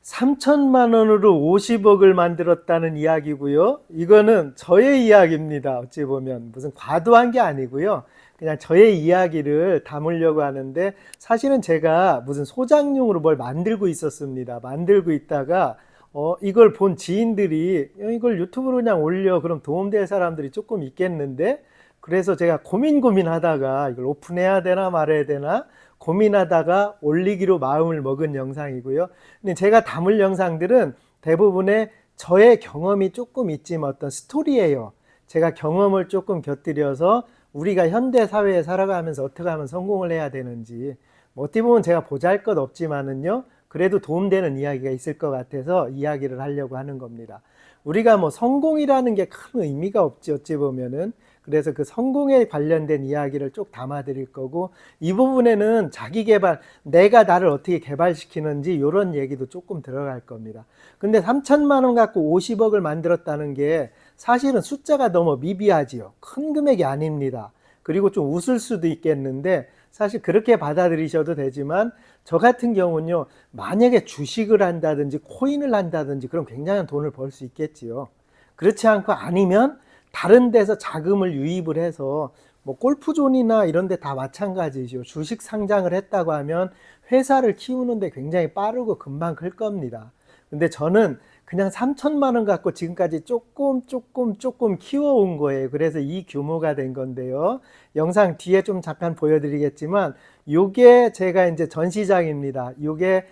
3천만 원으로 50억을 만들었다는 이야기고요. 이거는 저의 이야기입니다. 어찌 보면 무슨 과도한 게 아니고요. 그냥 저의 이야기를 담으려고 하는데 사실은 제가 무슨 소장용으로 뭘 만들고 있었습니다. 만들고 있다가 이걸 본 지인들이 이걸 유튜브로 그냥 올려 그럼 도움될 사람들이 조금 있겠는데, 그래서 제가 고민하다가 이걸 오픈해야 되나 말아야 되나 고민하다가 올리기로 마음을 먹은 영상이고요. 근데 제가 담을 영상들은 대부분의 저의 경험이 조금 있지만 어떤 스토리예요. 제가 경험을 조금 곁들여서 우리가 현대 사회에 살아가면서 어떻게 하면 성공을 해야 되는지, 어떻게 보면 제가 보잘것없지만은요 그래도 도움되는 이야기가 있을 것 같아서 이야기를 하려고 하는 겁니다. 우리가 뭐 성공이라는 게 큰 의미가 없지 어찌 보면은. 그래서 그 성공에 관련된 이야기를 쭉 담아 드릴 거고, 이 부분에는 자기 개발, 내가 나를 어떻게 개발시키는지 이런 얘기도 조금 들어갈 겁니다. 근데 3천만 원 갖고 50억을 만들었다는 게 사실은 숫자가 너무 미비하지요. 큰 금액이 아닙니다. 그리고 좀 웃을 수도 있겠는데 사실 그렇게 받아들이셔도 되지만, 저 같은 경우는요, 만약에 주식을 한다든지 코인을 한다든지 그럼 굉장한 돈을 벌 수 있겠지요. 그렇지 않고 아니면 다른 데서 자금을 유입을 해서 뭐 골프존이나 이런 데 다 마찬가지죠. 주식 상장을 했다고 하면 회사를 키우는데 굉장히 빠르고 금방 클 겁니다. 근데 저는 그냥 3천만 원 갖고 지금까지 조금 키워온 거예요. 그래서 이 규모가 된 건데요. 영상 뒤에 좀 잠깐 보여드리겠지만, 요게 제가 이제 전시장입니다. 요게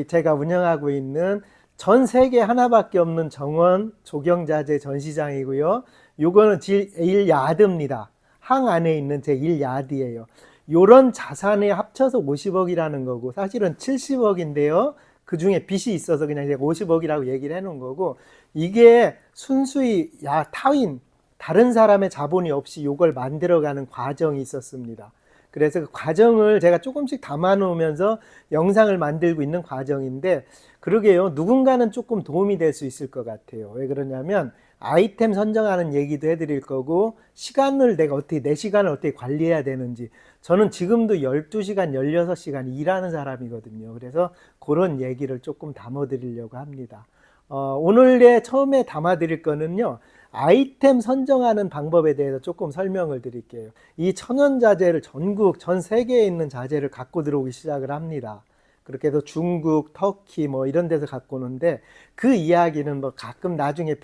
제가 운영하고 있는 전 세계 하나밖에 없는 정원 조경자재 전시장이고요. 요거는 제1야드입니다. 항 안에 있는 제1야드예요. 요런 자산에 합쳐서 50억이라는 거고, 사실은 70억인데요. 그 중에 빚이 있어서 그냥 50억이라고 얘기를 해 놓은 거고, 이게 순수히 타인, 다른 사람의 자본이 없이 요걸 만들어가는 과정이 있었습니다. 그래서 그 과정을 제가 조금씩 담아 놓으면서 영상을 만들고 있는 과정인데, 그러게요. 누군가는 조금 도움이 될 수 있을 것 같아요. 왜 그러냐면 아이템 선정하는 얘기도 해드릴 거고, 시간을 내 시간을 어떻게 관리해야 되는지, 저는 지금도 12시간, 16시간 일하는 사람이거든요. 그래서 그런 얘기를 조금 담아드리려고 합니다. 오늘의 처음에 담아드릴 거는요, 아이템 선정하는 방법에 대해서 조금 설명을 드릴게요. 이 천연자재를 전 세계에 있는 자재를 갖고 들어오기 시작을 합니다. 그렇게 해서 중국, 터키 뭐 이런 데서 갖고 오는데, 그 이야기는 뭐 가끔 나중에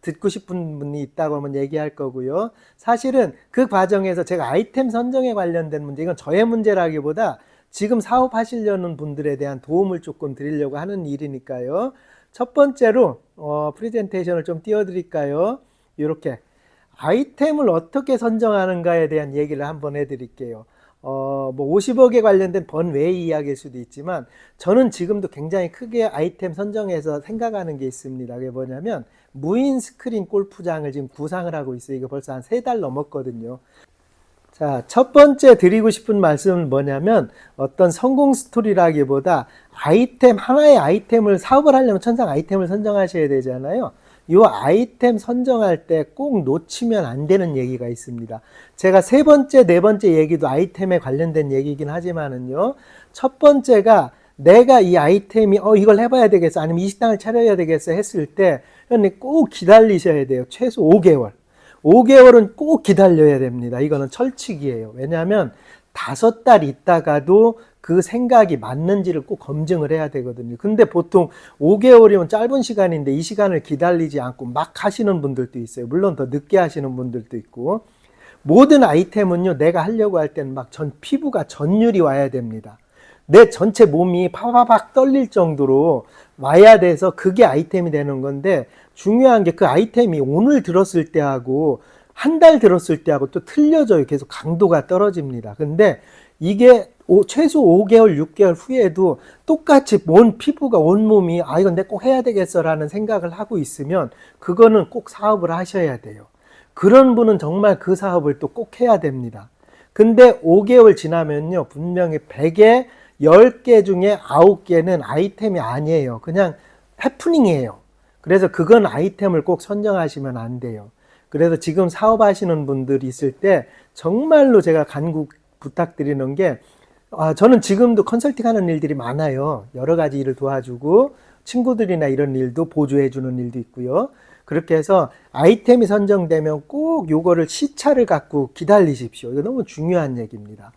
듣고 싶은 분이 있다고 하면 얘기할 거고요. 사실은 그 과정에서 제가 아이템 선정에 관련된 문제, 이건 저의 문제라기보다 지금 사업하시려는 분들에 대한 도움을 조금 드리려고 하는 일이니까요. 첫 번째로 프레젠테이션을 좀 띄워드릴까요? 이렇게 아이템을 어떻게 선정하는가에 대한 얘기를 한번 해드릴게요. 뭐 50억에 관련된 번외의 이야기일 수도 있지만, 저는 지금도 굉장히 크게 아이템 선정에서 생각하는 게 있습니다. 그게 뭐냐면 무인 스크린 골프장을 지금 구상을 하고 있어요. 이거 벌써 한 3달 넘었거든요. 자, 첫 번째 드리고 싶은 말씀은 뭐냐면, 어떤 성공 스토리라기보다 하나의 아이템을, 사업을 하려면 천상 아이템을 선정하셔야 되잖아요. 이 아이템 선정할 때 꼭 놓치면 안 되는 얘기가 있습니다. 제가 세 번째, 네 번째 얘기도 아이템에 관련된 얘기긴 하지만은요, 첫 번째가 내가 이 아이템이 이걸 해봐야 되겠어, 아니면 이 식당을 차려야 되겠어 했을 때 꼭 기다리셔야 돼요. 최소 5개월. 5개월은 꼭 기다려야 됩니다. 이거는 철칙이에요. 왜냐하면 5달 있다가도 그 생각이 맞는지를 꼭 검증을 해야 되거든요. 근데 보통 5개월이면 짧은 시간인데 이 시간을 기다리지 않고 막 하시는 분들도 있어요. 물론 더 늦게 하시는 분들도 있고, 모든 아이템은요, 내가 하려고 할 때는 막 피부가 전율이 와야 됩니다. 내 전체 몸이 파바박 떨릴 정도로 와야 돼서 그게 아이템이 되는 건데, 중요한 게 그 아이템이 오늘 들었을 때하고 한 달 들었을 때하고 또 틀려져요. 계속 강도가 떨어집니다. 근데 이게 최소 5개월, 6개월 후에도 똑같이 피부가 온몸이 이건 내 꼭 해야 되겠어 라는 생각을 하고 있으면 그거는 꼭 사업을 하셔야 돼요. 그런 분은 정말 그 사업을 또 꼭 해야 됩니다. 근데 5개월 지나면요, 분명히 100에 10개 중에 9개는 아이템이 아니에요. 그냥 해프닝이에요. 그래서 그건 아이템을 꼭 선정하시면 안 돼요. 그래서 지금 사업하시는 분들이 있을 때 정말로 제가 간곡 부탁드리는 게, 저는 지금도 컨설팅 하는 일들이 많아요. 여러 가지 일을 도와주고 친구들이나 이런 일도 보조해 주는 일도 있고요. 그렇게 해서 아이템이 선정되면 꼭 요거를 시차를 갖고 기다리십시오. 이거 너무 중요한 얘기입니다.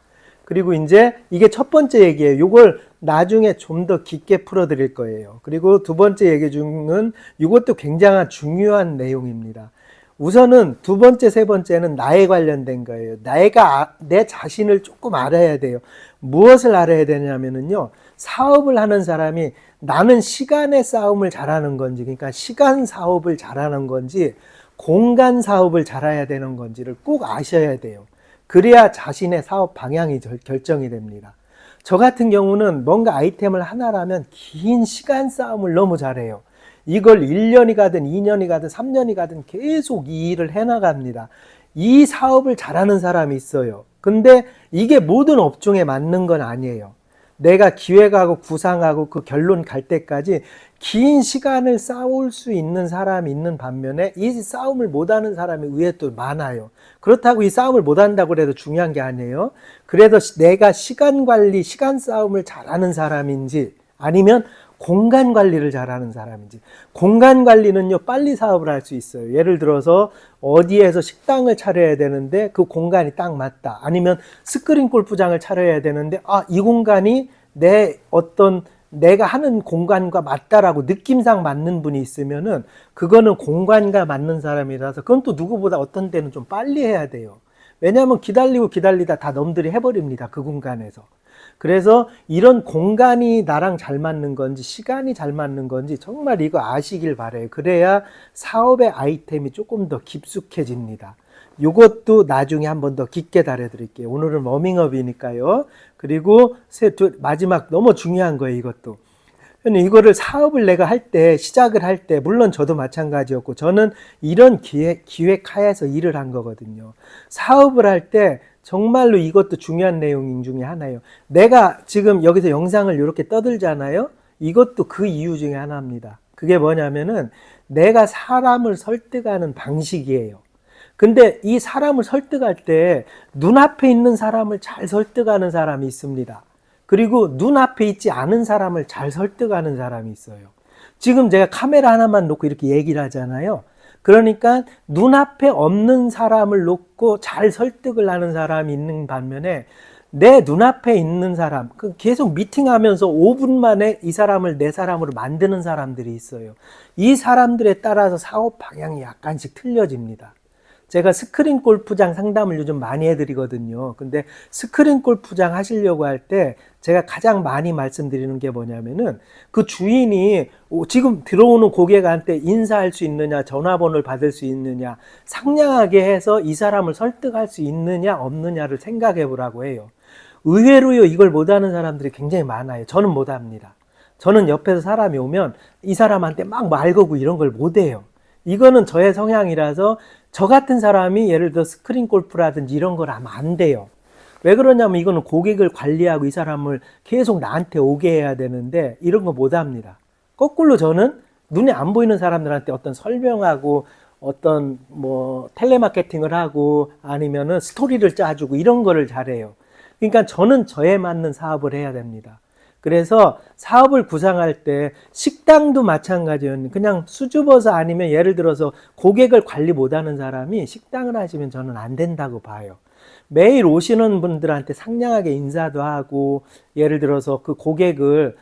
그리고 이제 이게 첫 번째 얘기예요. 요걸 나중에 좀 더 깊게 풀어 드릴 거예요. 그리고 두 번째 얘기 중은 이것도 굉장한 중요한 내용입니다. 우선은 두 번째, 세 번째는 나에 관련된 거예요. 내 자신을 조금 알아야 돼요. 무엇을 알아야 되냐면요. 사업을 하는 사람이 나는 시간의 싸움을 잘하는 건지, 그러니까 시간 사업을 잘하는 건지, 공간 사업을 잘해야 되는 건지를 꼭 아셔야 돼요. 그래야 자신의 사업 방향이 결정이 됩니다. 저 같은 경우는 뭔가 아이템을 하나라면 긴 시간 싸움을 너무 잘해요. 이걸 1년이 가든 2년이 가든 3년이 가든 계속 이 일을 해나갑니다. 이 사업을 잘하는 사람이 있어요. 근데 이게 모든 업종에 맞는 건 아니에요. 내가 기획하고 구상하고 그 결론 갈 때까지 긴 시간을 싸울 수 있는 사람이 있는 반면에 이 싸움을 못하는 사람이 의외에 또 많아요. 그렇다고 이 싸움을 못한다고 해도 중요한 게 아니에요. 그래도 내가 시간 관리, 시간 싸움을 잘하는 사람인지 아니면 공간 관리를 잘하는 사람인지. 공간 관리는요, 빨리 사업을 할 수 있어요. 예를 들어서 어디에서 식당을 차려야 되는데 그 공간이 딱 맞다. 아니면 스크린 골프장을 차려야 되는데 이 공간이 내가 하는 공간과 맞다라고 느낌상 맞는 분이 있으면은 그거는 공간과 맞는 사람이라서 그건 또 누구보다 어떤 때는 좀 빨리 해야 돼요. 왜냐하면 기다리다 다 넘들이 해버립니다. 그 공간에서. 그래서 이런 공간이 나랑 잘 맞는 건지 시간이 잘 맞는 건지 정말 이거 아시길 바라요. 그래야 사업의 아이템이 조금 더 깊숙해집니다. 이것도 나중에 한 번 더 깊게 다뤄드릴게요. 오늘은 워밍업이니까요. 그리고 마지막 너무 중요한 거예요. 이것도. 이거를 사업을 내가 시작을 할 때, 물론 저도 마찬가지였고, 저는 이런 기획하에서 일을 한 거거든요. 사업을 할 때 정말로 이것도 중요한 내용 중에 하나예요. 내가 지금 여기서 영상을 이렇게 떠들잖아요. 이것도 그 이유 중에 하나입니다. 그게 뭐냐면은 내가 사람을 설득하는 방식이에요. 근데 이 사람을 설득할 때 눈앞에 있는 사람을 잘 설득하는 사람이 있습니다. 그리고 눈앞에 있지 않은 사람을 잘 설득하는 사람이 있어요. 지금 제가 카메라 하나만 놓고 이렇게 얘기를 하잖아요. 그러니까 눈앞에 없는 사람을 놓고 잘 설득을 하는 사람이 있는 반면에 내 눈앞에 있는 사람, 계속 미팅하면서 5분 만에 이 사람을 내 사람으로 만드는 사람들이 있어요. 이 사람들에 따라서 사업 방향이 약간씩 틀려집니다. 제가 스크린 골프장 상담을 요즘 많이 해드리거든요. 근데 스크린 골프장 하시려고 할 때 제가 가장 많이 말씀드리는 게 뭐냐면은 그 주인이 지금 들어오는 고객한테 인사할 수 있느냐, 전화번호를 받을 수 있느냐, 상냥하게 해서 이 사람을 설득할 수 있느냐, 없느냐를 생각해 보라고 해요. 의외로요, 이걸 못하는 사람들이 굉장히 많아요. 저는 못합니다. 저는 옆에서 사람이 오면 이 사람한테 막 말 걸고 이런 걸 못해요. 이거는 저의 성향이라서 저 같은 사람이 예를 들어 스크린 골프라든지 이런 걸 하면 안 돼요. 왜 그러냐면 이거는 고객을 관리하고 이 사람을 계속 나한테 오게 해야 되는데 이런 거 못 합니다. 거꾸로 저는 눈에 안 보이는 사람들한테 어떤 설명하고 어떤 텔레마케팅을 하고 아니면은 스토리를 짜주고 이런 거를 잘해요. 그러니까 저는 저에 맞는 사업을 해야 됩니다. 그래서 사업을 구상할 때 식당도 마찬가지예요. 그냥 수줍어서 아니면 예를 들어서 고객을 관리 못하는 사람이 식당을 하시면 저는 안 된다고 봐요. 매일 오시는 분들한테 상냥하게 인사도 하고 예를 들어서 그 고객을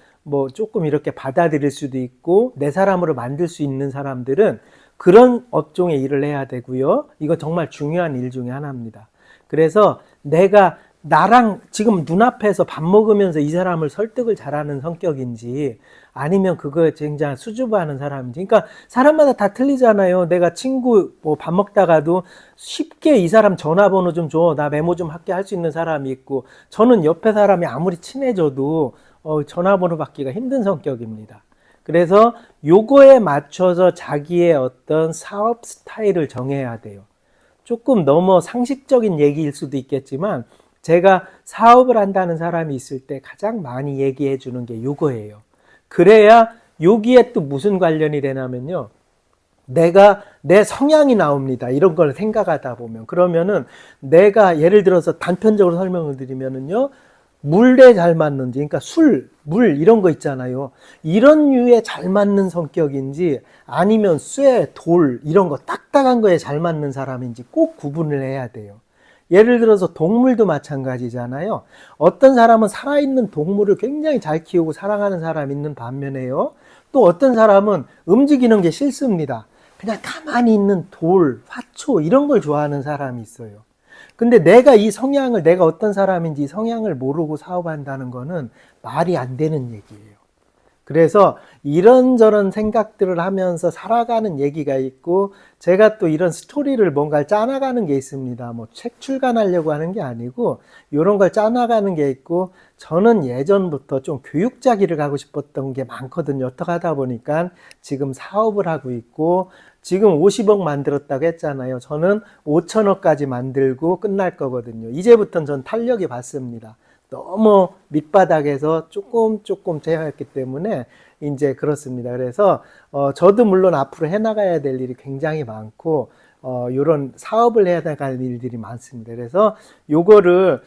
조금 이렇게 받아들일 수도 있고 내 사람으로 만들 수 있는 사람들은 그런 업종에 일을 해야 되고요. 이거 정말 중요한 일 중에 하나입니다. 그래서 내가 나랑 지금 눈앞에서 밥 먹으면서 이 사람을 설득을 잘하는 성격인지 아니면 그거에 굉장히 수줍어하는 사람인지. 그러니까 사람마다 다 틀리잖아요. 내가 친구 밥 먹다가도 쉽게 이 사람 전화번호 좀 줘, 나 메모 좀 할게 할 수 있는 사람이 있고, 저는 옆에 사람이 아무리 친해져도 전화번호 받기가 힘든 성격입니다. 그래서 요거에 맞춰서 자기의 어떤 사업 스타일을 정해야 돼요. 조금 너무 상식적인 얘기일 수도 있겠지만 제가 사업을 한다는 사람이 있을 때 가장 많이 얘기해 주는 게 요거예요. 그래야 여기에 또 무슨 관련이 되냐면요. 내 성향이 나옵니다. 이런 걸 생각하다 보면. 그러면은 내가 예를 들어서 단편적으로 설명을 드리면은요. 물에 잘 맞는지, 그러니까 술, 물 이런 거 있잖아요. 이런 류에 잘 맞는 성격인지 아니면 쇠, 돌 이런 거 딱딱한 거에 잘 맞는 사람인지 꼭 구분을 해야 돼요. 예를 들어서 동물도 마찬가지잖아요. 어떤 사람은 살아있는 동물을 굉장히 잘 키우고 사랑하는 사람이 있는 반면에요. 또 어떤 사람은 움직이는 게 싫습니다. 그냥 가만히 있는 돌, 화초 이런 걸 좋아하는 사람이 있어요. 근데 내가 이 성향을, 내가 어떤 사람인지 이 성향을 모르고 사업한다는 거는 말이 안 되는 얘기예요. 그래서 이런저런 생각들을 하면서 살아가는 얘기가 있고, 제가 또 이런 스토리를 뭔가 짜나가는 게 있습니다. 뭐 책 출간하려고 하는 게 아니고 이런 걸 짜나가는 게 있고, 저는 예전부터 좀 교육자 길을 가고 싶었던 게 많거든요. 어떻게 하다 보니까 지금 사업을 하고 있고, 지금 50억 만들었다고 했잖아요. 저는 5천억까지 만들고 끝날 거거든요. 이제부터는 전 탄력이 받습니다. 너무 밑바닥에서 조금 제어했기 때문에 이제 그렇습니다. 그래서 저도 물론 앞으로 해나가야 될 일이 굉장히 많고 이런 사업을 해야 나가는 일들이 많습니다. 그래서 요거를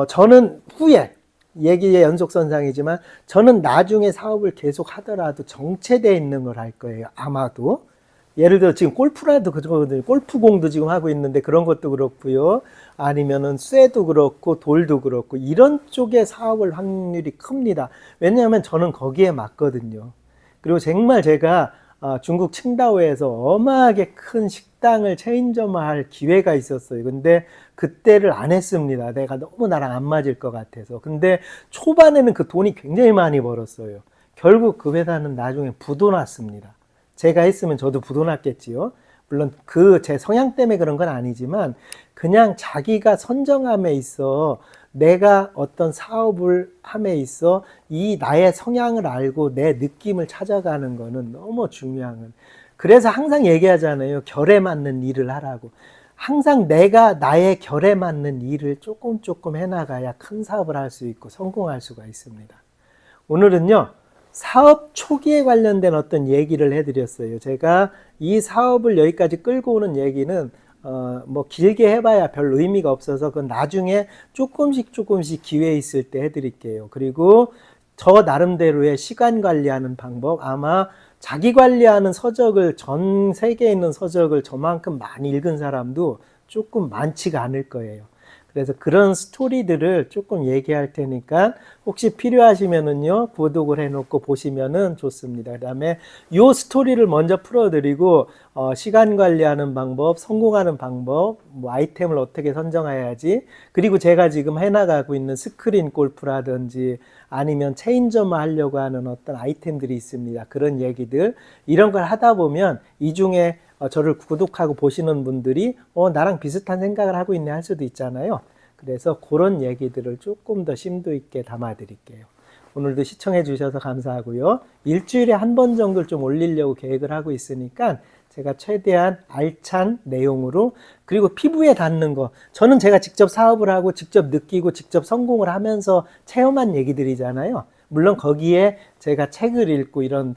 저는 후에 얘기의 연속선상이지만 저는 나중에 사업을 계속 하더라도 정체되어 있는 걸 할 거예요. 아마도. 예를 들어 지금 골프라도 그거거든요. 골프공도 지금 하고 있는데 그런 것도 그렇고요. 아니면은 쇠도 그렇고 돌도 그렇고 이런 쪽의 사업을 확률이 큽니다. 왜냐하면 저는 거기에 맞거든요. 그리고 정말 제가 중국 칭다오에서 어마하게 큰 식당을 체인점화할 기회가 있었어요. 근데 그때를 안 했습니다. 내가 너무 나랑 안 맞을 것 같아서. 근데 초반에는 그 돈이 굉장히 많이 벌었어요. 결국 그 회사는 나중에 부도 났습니다. 제가 했으면 저도 부도 났겠지요. 물론 그 제 성향 때문에 그런 건 아니지만 그냥 자기가 선정함에 있어 내가 어떤 사업을 함에 있어 이 나의 성향을 알고 내 느낌을 찾아가는 거는 너무 중요한 거예요. 그래서 항상 얘기하잖아요. 결에 맞는 일을 하라고. 항상 내가 나의 결에 맞는 일을 조금 해나가야 큰 사업을 할 수 있고 성공할 수가 있습니다. 오늘은요, 사업 초기에 관련된 어떤 얘기를 해드렸어요. 제가 이 사업을 여기까지 끌고 오는 얘기는 뭐 길게 해봐야 별 의미가 없어서 그건 나중에 조금씩 기회 있을 때 해드릴게요. 그리고 저 나름대로의 시간 관리하는 방법, 아마 자기 관리하는 서적을, 전 세계에 있는 서적을 저만큼 많이 읽은 사람도 조금 많지가 않을 거예요. 그래서 그런 스토리들을 조금 얘기할 테니까 혹시 필요하시면은요, 구독을 해놓고 보시면은 좋습니다. 그 다음에 요 스토리를 먼저 풀어드리고, 시간 관리하는 방법, 성공하는 방법, 뭐 아이템을 어떻게 선정해야지, 그리고 제가 지금 해나가고 있는 스크린 골프라든지 아니면 체인점화 하려고 하는 어떤 아이템들이 있습니다. 그런 얘기들, 이런 걸 하다 보면 이 중에 저를 구독하고 보시는 분들이 나랑 비슷한 생각을 하고 있네 할 수도 있잖아요. 그래서 그런 얘기들을 조금 더 심도 있게 담아 드릴게요. 오늘도 시청해 주셔서 감사하고요. 일주일에 한 번 정도를 좀 올리려고 계획을 하고 있으니까 제가 최대한 알찬 내용으로, 그리고 피부에 닿는 거, 저는 제가 직접 사업을 하고 직접 느끼고 직접 성공을 하면서 체험한 얘기들이잖아요. 물론 거기에 제가 책을 읽고 이런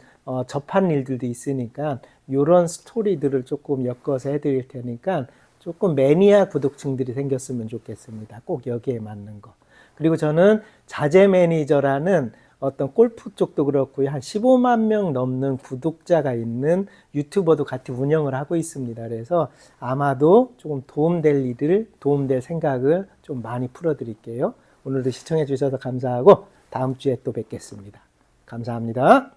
접한 일들도 있으니까 이런 스토리들을 조금 엮어서 해드릴 테니까 조금 매니아 구독층들이 생겼으면 좋겠습니다. 꼭 여기에 맞는 거. 그리고 저는 자재 매니저라는 어떤 골프 쪽도 그렇고요. 한 15만 명 넘는 구독자가 있는 유튜버도 같이 운영을 하고 있습니다. 그래서 아마도 조금 도움될 생각을 좀 많이 풀어드릴게요. 오늘도 시청해 주셔서 감사하고 다음 주에 또 뵙겠습니다. 감사합니다.